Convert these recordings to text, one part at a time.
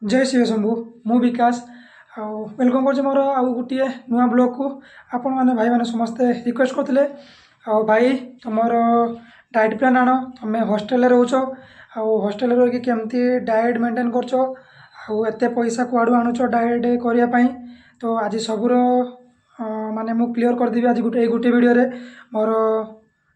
जय श्री शंभु मु विकास आउ वेलकम कर मोर आउ गोटे नुआ ब्लॉग को आपण मैंने भाई मैंने समस्ते रिक्वेस्ट करते आउ भाई तुमर डाएट प्लान आण तुम हॉस्टल रोच आउ हॉस्टल रही केमती डाएट मेंटेन करछ आउ एते पैसा कुआड़ू आणुच डाएट करने तो आज सबूर माने मु क्लियर करदेवी आज गोटे गोटे वीडियो रे मोर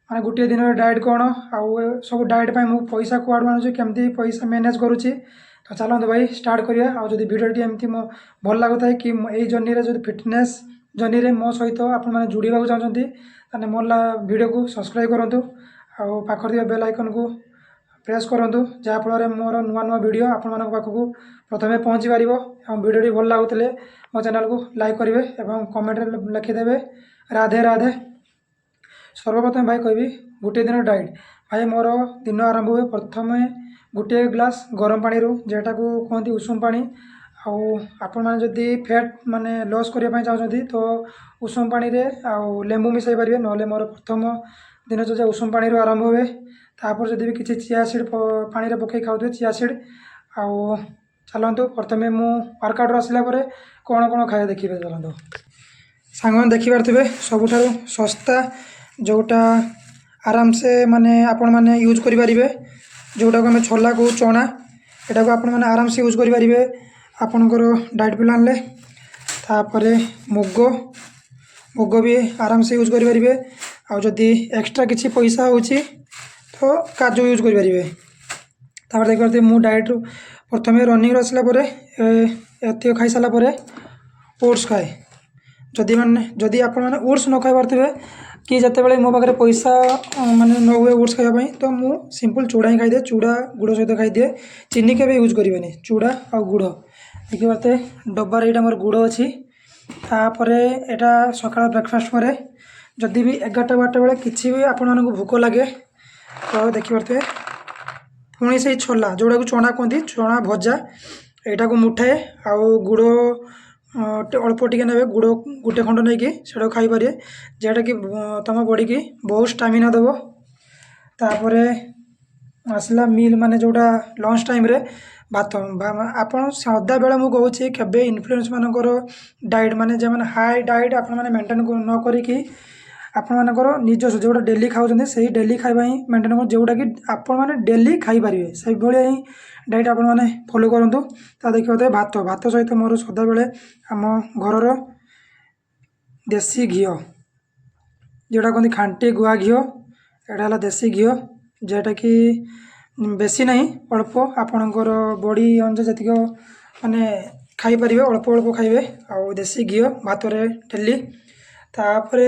माने गोटे दिन डाएट कौन आउ सब डाएट मु पैसा कुआड़ू आणुच केमती पैसा मैनेज करुच्ची तो चलते भाई स्टार्ट करिया आउ जदि वीडियोटी एमती मो भल लगुता है कि यही जर्नी रे जदि फिटनेस जर्नी रे मो सहित आपण मैंने जोड़ा चाहते ताने मोर वीडियो को सब्सक्राइब करूँ आउ पाखर बेल आइकन को प्रेस करूँ जहाँफल मोर नुआ नुआ वीडियो आपण मान पाखक प्रथम पहुँची पार और वीडियोटी भल लगुले मो चैनल को लाइक करेंगे और कमेंट लिखिदेवे राधे राधे। सर्वप्रथम भाई कहबी गोटे दिन डाएट भाई मोर दिन आरंभ हुए प्रथम गोटे ग्लास गरम पानी जेटा को कहते उषुम पानी आउ आपण मैंने जदि फैट माने लॉस करने चाहते तो उषुम पानी रे आउ लेंबू मिसाई पारे ना मोर प्रथम दिन जो उषुम पानी आरंभ हुए तापर जदि भी किसी चिया सीड पानी रे पकई खाऊ चिया सीड आउ चलतु प्रथम मु वर्कआउट आसला कौन कौन खाए देखिए चलतु सांग देखिपे सबुठ सस्ता जोटा आराम से माने आपण मैंने यूज करें जोटा को आम छोला को चना यहाँ को आपण मैंने आराम से यूज करें आपणकर डाएट प्लान ले तापर मुग मुग भी आराम से यूज करें आउ जदि एक्स्ट्रा किसी पैसा होची तो काजू यूज करें देखते मु डाएट प्रथम रनिंग आसला ये खाई सारापर ओट्स खाए जदि मैंने जदि आपण मैंने ओट्स न खाई पारे कि जिते मो पाखे पैसा माने न हुए ओट्स खावाई तो मु सिंपल चूड़ा ही खाईदे चूड़ा गुड़ सहित खाईदे चीनी के यूज करें चूड़ा आ गुड़ देखिए पारे डब्बार यहाँ मोर गुड़ अच्छी तापर यहाँ सका ब्रेकफास्ट पर जदि भी 11टा 12टा बेले किसी भी आपण मानक भोक लगे तो देखिए पुणी से छोला जोड़ा को चना कहती चना भजा यहाँ को मुठाए आउ गुड़ अल्प टिके ने गुड़ गोटे खंड नहीं कि से खाई पारे जेटा कि तुम बॉडी की बहुत स्टामिना देव तापर आसला मील माने जोटा लंच टाइम रे भात आपन सदा बेला मु कहूँ केबे इन्फ्लुएंस मानकर डाइट माने जे माने हाई डाइट आपण माने मेंटेन न करिकी आपण मानकर निजस्व जोटा डेली खाऊँ से डेली खाଇବା ही मेंटेन कर जोटा कि आपण माने डेली खाई पारे से भाया ही डाइट आपण माने फॉलो करूँ ता देखिए भात भात सहित मोर सदा बेले आम घर देसी घी जोटा कहते खांटी गुआ घी एटा देसी घी जेटा कि बेसी नहीं अल्प आपणकर बॉडी अनुसार जी माने खाई पारे अल्प अल्प खाइबे आउ देसी घी भात डेली तापर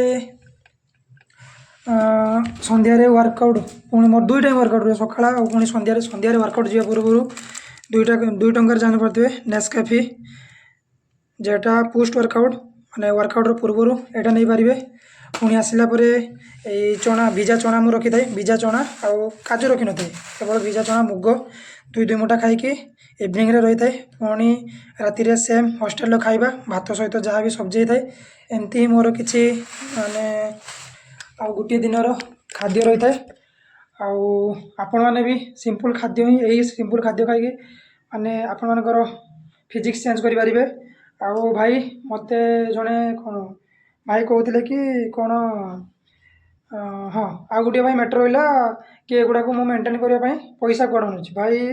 संध्यारे वर्कआउट पुणी मोर 2 टाइम वर्कआउट सकाळ और पुणी संध्यारे वर्कआउट जा पूर्व 2 टंकार जान पारे नेस्कैफे जेटा पोस्ट वर्कआउट माने वर्कआउट पूर्व यहाँ नहीं पारे पुणी आसला चना भिजा चना मु रखी थाए भिजा चना आउ काजू रखी न थाए केवल भिजा चना मुग 2 मुठा खाई इवनिंग रे रही थाए पुणी राति सेम हॉस्टेल खाइबा भात सहित जहाँ भी सब्जी थाए एमती ही मोर किसी माने आउ गोटे दिन खाद्य रही थाए आउ आपण मैंने भी सिंपल खाद्य ही यही सिंपल खाद्य खाई माने आपण मानकर फिजिक्स चेंज करें आउ भाई मते जड़े कौन भाई कहते कि कौन हाँ आ गोटे भाई मैटर रहा कि एगुड़ा को मेंटेन करने पैसा कौन भाई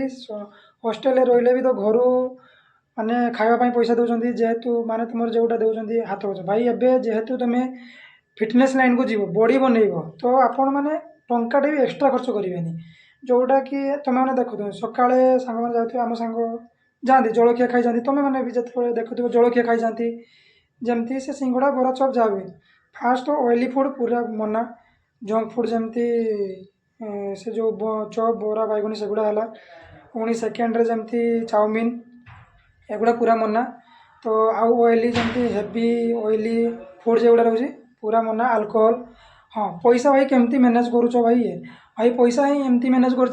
हॉस्टेल रही भी तो घर माने खावाई पैसा दौरान जेहेतु माने तुम जोटा दौरान हाथ भाई एवं जेहेतु तुम्हें फिटनेस लाइन को जीव बॉडी बनइब तो आपण मैंने टंकाटे भी एक्सट्रा खर्च करेंगे जोटा कि तुम मैंने देखु सकाଳେ सांग जाते आम सांग जाती जलखिया खाई जाती तुम मैंने भी जो देखुव जलखिया खाई जाती जमती से सिंगड़ा बरा चप जा हुए फास्ट ऑयली फूड पूरा मना जंक फूड जमती से जो चप बरा बैगुनी से गुड़ा है पुणी सेकेंड रे जमती चाउमिन एगुड़ा पूरा मना तो आउ ऑयली जमती हेवी ऑयली फूड जो रोचे पूरा मना अल्कोहल हाँ पैसा भाई केमती मैनेज करुच भाई ये भाई पैसा ही एमती मैनेज कर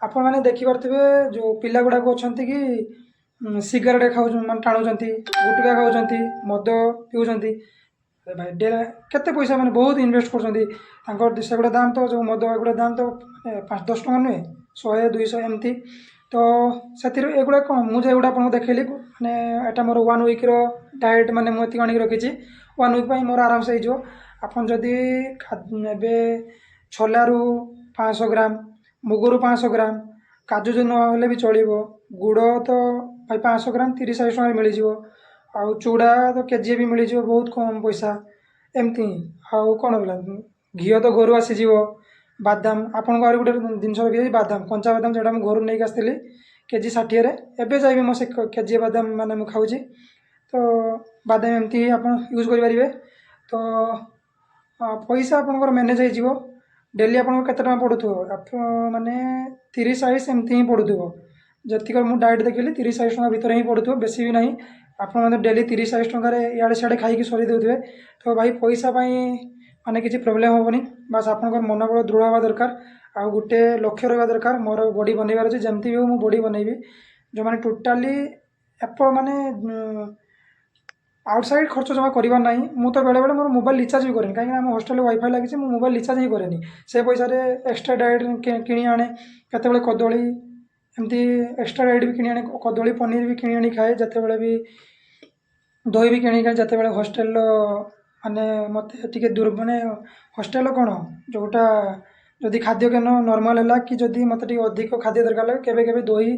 आपण मैंने देखिपे जो पिला गुड़ाक अच्छा कि सिगारेट खाऊ मान टाणुंट गुटका खाऊँ मद पिउंट भाई केते पैसा मैंने बहुत इन्वेस्ट कर दाम तो जो मद एगुड़ा दाम तो 5-10 टका नुहे 100-200 एमती तो ସେଥିରୁ ଏଗୁଡ଼ା କ'ଣ ମୁଁ ଯେଉଁଗୁଡ଼ା ଆପଣଙ୍କୁ ଦେଖେଇଲି ମାନେ ଏଇଟା ମୋର 1 ୱିକ୍ର ଡାଏଟ୍ ମାନେ ମୁଁ ଏତିକି ଆଣିକି ରଖିଛି 1 ୱିକ୍ ପାଇଁ ମୋର ଆରାମସେ ହେଇଯିବ। ଆପଣ ଯଦି ନେବେ ଛୋଲାରୁ 500 ଗ୍ରାମ, ମୁଗରୁ 500 ଗ୍ରାମ, କାଜୁ ଯଦି ନହେଲେ ବି ଚଳିବ, ଗୁଡ଼ ତ ଭାଇ 500 ଗ୍ରାମ 30-40 ଟଙ୍କାରେ ମିଳିଯିବ, ଆଉ ଚୁଡ଼ା ତ କେଜିଏ ବି ମିଳିଯିବ ବହୁତ କମ୍ ପଇସା ଏମିତି। ଆଉ କ'ଣ ରହିଲା, ଘିଅ ତ ଘରୁ ଆସିଯିବ, ବାଦାମ ଆପଣଙ୍କ ଆହୁରି ଗୋଟେ ଜିନିଷ ରଖିଛି ବାଦାମ, କଞ୍ଚା ବାଦାମ ଯେଉଁଟା ମୁଁ ଘରୁ ନେଇକି ଆସିଥିଲି କେଜି 60ରେ, ଏବେ ଯାଇ ବି ମୁଁ ସେ କେଜିଏ ବାଦାମ ମାନେ ମୁଁ ଖାଉଛି। ତ ବାଦାମ ଏମିତି ଆପଣ ୟୁଜ୍ କରିପାରିବେ। ତ ପଇସା ଆପଣଙ୍କର ମ୍ୟାନେଜ୍ ହେଇଯିବ। ଡେଲି ଆପଣଙ୍କର କେତେ ଟଙ୍କା ପଡ଼ୁଥିବ, ଆପଣ ମାନେ 30-40 ଏମିତି ହିଁ ପଡ଼ୁଥିବ। ଯେତିକି ମୁଁ ଡାଏଟ୍ ଦେଖିଲି 30-40 ଟଙ୍କା ଭିତରେ ହିଁ ପଡ଼ୁଥିବ, ବେଶୀ ବି ନାହିଁ। ଆପଣ ମାନେ ଡେଲି 30-40 ଟଙ୍କାରେ ଇଆଡ଼େ ସିଆଡ଼େ ଖାଇକି ସରେଇ ଦେଉଥିବେ, ତ ଭାଇ ପଇସା ପାଇଁ ମାନେ କିଛି ପ୍ରୋବ୍ଲେମ୍ ହେବନି। ବାସ୍ ଆପଣଙ୍କର ମନୋବଳ ଦୃଢ଼ ହେବା ଦରକାର, ଆଉ ଗୋଟେ ଲକ୍ଷ୍ୟ ରହିବା ଦରକାର ମୋର ବଡ଼ି ବନେଇବାର ଅଛି, ଯେମିତି ବି ହଉ ମୁଁ ବଡ଼ି ବନେଇବି। ଯେଉଁମାନେ ଟୋଟାଲି ମାନେ ଆଉଟସାଇଡ଼୍ ଖର୍ଚ୍ଚ ଜମା କରିବାର ନାହିଁ। ମୁଁ ତ ବେଳେବେଳେ ମୋର ମୋବାଇଲ୍ ରିଚାର୍ଜ ବି କରେନି, କାହିଁକିନା ଆମ ହଷ୍ଟେଲରେ ୱାଇଫାଇ ଲାଗିଛି, ମୁଁ ମୋବାଇଲ୍ ରିଚାର୍ଜ ହିଁ କରେନି। ସେ ପଇସାରେ ଏକ୍ସଟ୍ରା ଡାଏଟ୍ କିଣି ଆଣେ, କେତେବେଳେ କଦଳୀ ଏମିତି ଏକ୍ସଟ୍ରା ଡାଏଟ୍ ବି କିଣି ଆଣେ, କଦଳୀ ପନିର ବି କିଣି ଆଣି ଖାଏ, ଯେତେବେଳେ ବି ଦହି ବି କିଣିକି ଖାଏ, ଯେତେବେଳେ ହଷ୍ଟେଲର ମାନେ ମୋତେ ଟିକେ ମାନେ ହଷ୍ଟେଲର କ'ଣ ଯେଉଁଟା ଯଦି ଖାଦ୍ୟ କେନ ନର୍ମାଲ୍ ହେଲା କି ଯଦି ମୋତେ ଟିକେ ଅଧିକ ଖାଦ୍ୟ ଦରକାର ଲାଗେ, କେବେ କେବେ ଦହି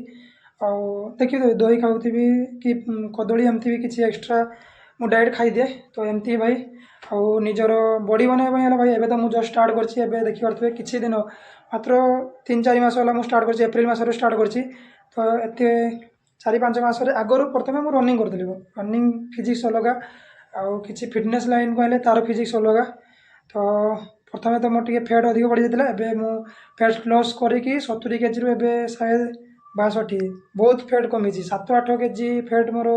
ଆଉ ଦେଖିଦେବେ ଦହି ଖାଉଥିବି କି କଦଳୀ ଏମିତି ବି କିଛି ଏକ୍ସଟ୍ରା ମୁଁ ଡାଏଟ୍ ଖାଇଦିଏ। ତ ଏମିତି ଭାଇ, ଆଉ ନିଜର ବଡ଼ି ବନେଇବା ପାଇଁ ହେଲା ଭାଇ ଏବେ ତ ମୁଁ ଜଷ୍ଟ ଷ୍ଟାର୍ଟ କରିଛି। ଏବେ ଦେଖିପାରୁଥିବେ କିଛି ଦିନ ମାତ୍ର 3-4 ମାସ ହେଲା ମୁଁ ଷ୍ଟାର୍ଟ କରିଛି, ଏପ୍ରିଲ ମାସରୁ ଷ୍ଟାର୍ଟ କରିଛି। ତ ଏତେ 4-5 ମାସରେ ଆଗରୁ ପ୍ରଥମେ ମୁଁ ରନିଂ କରୁଥିଲି, ରନିଂ ଫିଜିକ୍ସ ଅଲଗା, ଆଉ କିଛି ଫିଟନେସ୍ ଲାଇନ୍ କହିଲେ ତା'ର ଫିଜିକ୍ସ ଅଲଗା। ତ ପ୍ରଥମେ ତ ମୋର ଟିକେ ଫ୍ୟାଟ୍ ଅଧିକ ବଢ଼ିଯାଇଥିଲା, ଏବେ ମୁଁ ଫ୍ୟାଟ୍ ଲସ୍ କରିକି 70 କେଜିରୁ ଏବେ 62 ବହୁତ ଫ୍ୟାଟ୍ କମିଛି, 7-8 କେଜି ଫ୍ୟାଟ୍ ମୋର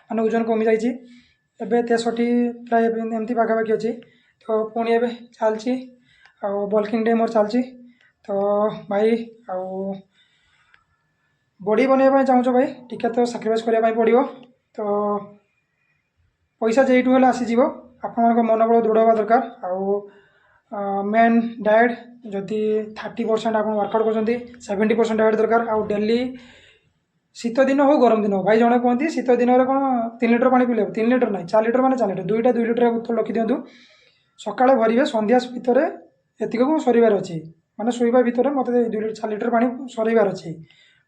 ମାନେ ଓଜନ କମିଯାଇଛି। ଏବେ 63 ପ୍ରାୟ ଏମିତି ପାଖାପାଖି ଅଛି। ତ ପୁଣି ଏବେ ଚାଲିଛି, ଆଉ ବଲ୍କିଂ ଡେ ମୋର ଚାଲିଛି। ତ ଭାଇ ଆଉ ବଡ଼ି ବନେଇବା ପାଇଁ ଚାହୁଁଛ ଭାଇ, ଟିକେ ତ ସାକ୍ରିଫାଇସ୍ କରିବା ପାଇଁ ପଡ଼ିବ। ତ ପଇସା ଯେଇଠୁ ହେଲେ ଆସିଯିବ, ଆପଣଙ୍କ ମନୋବଳ ଦୃଢ଼ ହେବା ଦରକାର। ଆଉ ମେନ୍ ଡାଏଟ୍ ଯଦି 30% ଆପଣ ୱାର୍କଆଉଟ୍ କରୁଛନ୍ତି, 70% ଡାଏଟ୍ ଦରକାର। ଆଉ ଡେଲି ଶୀତ ଦିନ ହଉ ଗରମ ଦିନ ହଉ, ଭାଇ ଜଣେ କୁହନ୍ତି ଶୀତ ଦିନରେ କ'ଣ 3 ଲିଟର ପାଣି ପିଇଲେ 3 ଲିଟର ନାହିଁ, 4 ଲିଟର ମାନେ 4 ଲିଟର, 2 ଲିଟର ବୋତଲ ରଖିଦିଅନ୍ତୁ। ସକାଳେ ଭରିବେ, ସନ୍ଧ୍ୟା ଭିତରେ ଏତିକକୁ ସରିବାର ଅଛି, ମାନେ ଶୋଇବା ଭିତରେ ମୋତେ 4 ଲିଟର ପାଣି ସରେଇବାର ଅଛି।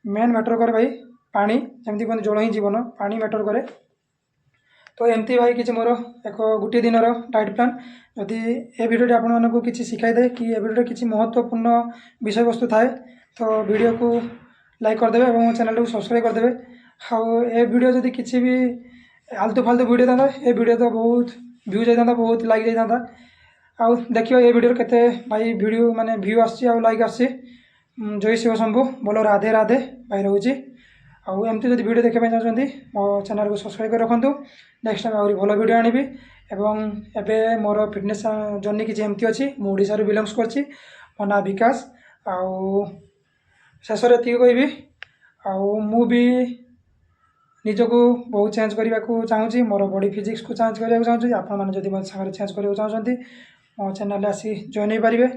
ମେନ୍ ମ୍ୟାଟର କରେ ଭାଇ ପାଣି, ଯେମିତି କୁହନ୍ତି ଜଳ ହିଁ ଜୀବନ, ପାଣି ମ୍ୟାଟର କରେ। ତ ଏମିତି ଭାଇ କିଛି ମୋର ଗୋଟିଏ ଦିନର ଡାଏଟ୍ ପ୍ଲାନ୍। ଯଦି ଏ ଭିଡ଼ିଓଟି ଆପଣମାନଙ୍କୁ କିଛି ଶିଖାଇଥାଏ କି ଏ ଭିଡ଼ିଓରେ କିଛି ମହତ୍ତ୍ୱପୂର୍ଣ୍ଣ ବିଷୟବସ୍ତୁ ଥାଏ, ତ ଭିଡ଼ିଓକୁ ଲାଇକ୍ କରିଦେବେ ଏବଂ ମୋ ଚ୍ୟାନେଲକୁ ସବସ୍କ୍ରାଇବ୍ କରିଦେବେ। ଆଉ ଏ ଭିଡ଼ିଓ ଯଦି କିଛି ବି ଆଲତୁ ଫାଲତୁ ଭିଡ଼ିଓ ଥାନ୍ତା, ଏ ଭିଡ଼ିଓ ତ ବହୁତ ଭ୍ୟୁଜ୍ ଯାଇଥାନ୍ତା, ବହୁତ ଲାଇକ୍ ଯାଇଥାନ୍ତା। ଆଉ ଦେଖିବ ଏ ଭିଡ଼ିଓରେ କେତେ ଭାଇ ଭିଡ଼ିଓ ମାନେ ଭ୍ୟୁ ଆସୁଛି ଆଉ ଲାଇକ୍ ଆସୁଛି। ଜୟ ଶିବ ଶମ୍ଭୁ, ବୋଲ ରାଧେ ରାଧେ ଭାଇ ରହୁଛି। ଆଉ ଏମିତି ଯଦି ଭିଡ଼ିଓ ଦେଖିବା ପାଇଁ ଚାହୁଁଛନ୍ତି ମୋ ଚ୍ୟାନେଲକୁ ସବସ୍କ୍ରାଇବ୍ କରି ରଖନ୍ତୁ। ନେକ୍ସଟ ଟାଇମ୍ ଆହୁରି ଭଲ ଭିଡ଼ିଓ ଆଣିବି। ଏବଂ ଏବେ ମୋର ଫିଟନେସ୍ ଜର୍ଣ୍ଣି କିଛି ଏମିତି ଅଛି, ମୁଁ ଓଡ଼ିଶାରୁ ବିଲଙ୍ଗସ୍ କରିଛି, ମୋ ନାଁ ବିକାଶ। ଆଉ ଶେଷରେ ଏତିକି କହିବି, ଆଉ ମୁଁ ବି ନିଜକୁ ବହୁତ ଚେଞ୍ଜ କରିବାକୁ ଚାହୁଁଛି, ମୋର ବଡ଼ି ଫିଜିକ୍ସକୁ ଚେଞ୍ଜ କରିବାକୁ ଚାହୁଁଛି। ଆପଣମାନେ ଯଦି ମୋ ସାଙ୍ଗରେ ଚେଞ୍ଜ କରିବାକୁ ଚାହୁଁଛନ୍ତି ମୋ ଚ୍ୟାନେଲରେ ଆସି ଜଏନ୍ ହେଇପାରିବେ।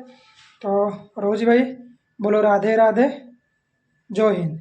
ତ ରହୁଛି ଭାଇ, ବୋଲ ରାଧେ ରାଧେ, ଜୟ ହିନ୍ଦ।